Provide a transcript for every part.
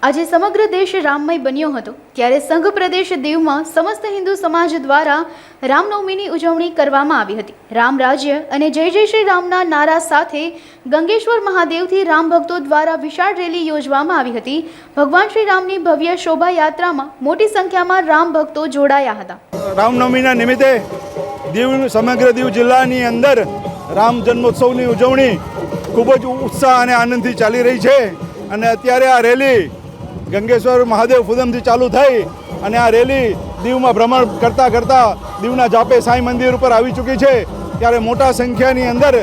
આજે સમગ્ર દેશ રામમય બન્યો હતો ત્યારે સંઘ પ્રદેશ દીવમાં સમસ્ત હિન્દુ સમાજ દ્વારા રામનવમીની ઉજવણી કરવામાં આવી હતી। રામ રાજ્ય અને જય જય શ્રી રામના નારા સાથે ગંગેશ્વર મહાદેવથી રામ ભક્તો દ્વારા વિશાળ રેલી યોજવામાં આવી હતી। ભગવાન શ્રી રામની ભવ્ય શોભાયાત્રામાં મોટી સંખ્યામાં રામ ભક્તો જોડાયા હતા। રામનવમીના નિમિત્તે સમગ્ર દીવ જિલ્લાની અંદર રામ જન્મોત્સવની ઉજવણી ખૂબ જ ઉત્સાહ અને આનંદથી ચાલી રહી છે અને અત્યારે આ રેલી ગંગેશ્વર મહાદેવ ફુદમથી ચાલુ થઈ અને આ રેલી દીવમાં ભ્રમણ કરતાં દીવના જાપે સાંઈ મંદિર ઉપર આવી ચૂકી છે। ત્યારે મોટા સંખ્યાની અંદર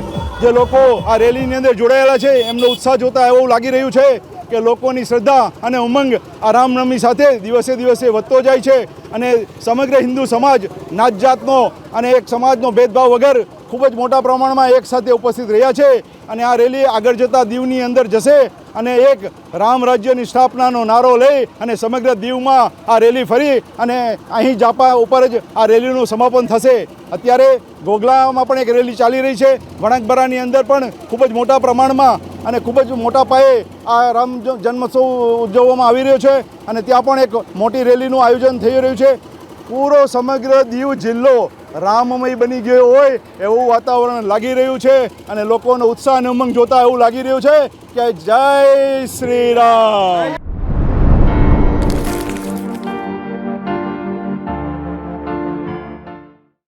જે લોકો આ રેલીની અંદર જોડાયેલા છે એમનો ઉત્સાહ જોતા એવું લાગી રહ્યું છે કે લોકોની શ્રદ્ધા અને ઉમંગ આ રામનવમી સાથે દિવસે દિવસે વધતો જાય છે અને સમગ્ર હિન્દુ સમાજ નાત જાતનો અને એક સમાજનો ભેદભાવ વગર ખૂબ જ મોટા પ્રમાણમાં એક સાથે ઉપસ્થિત રહ્યા છે અને આ રેલી આગળ જતાં દીવની અંદર જશે અને એક રામ રાજ્યની સ્થાપનાનો નારો લઈ અને સમગ્ર દીવમાં આ રેલી ફરી અને અહીં જાપા ઉપર જ આ રેલીનું સમાપન થશે। અત્યારે ગોગલામાં પણ એક રેલી ચાલી રહી છે, વણાકબરાની અંદર પણ ખૂબ જ મોટા પ્રમાણમાં અને ખૂબ જ મોટા પાયે આ રામ જન્મોત્સવ ઉજવવામાં આવી રહ્યો છે અને ત્યાં પણ એક મોટી રેલીનું આયોજન થઈ રહ્યું છે। પૂરો સમગ્ર દીવ જિલ્લો રામમય બની ગયો હોય એવું વાતાવરણ લાગી રહ્યું છે અને લોકોનો ઉત્સાહ અને ઉમંગ જોતા એવું લાગી રહ્યું છે કે જય શ્રી રામ।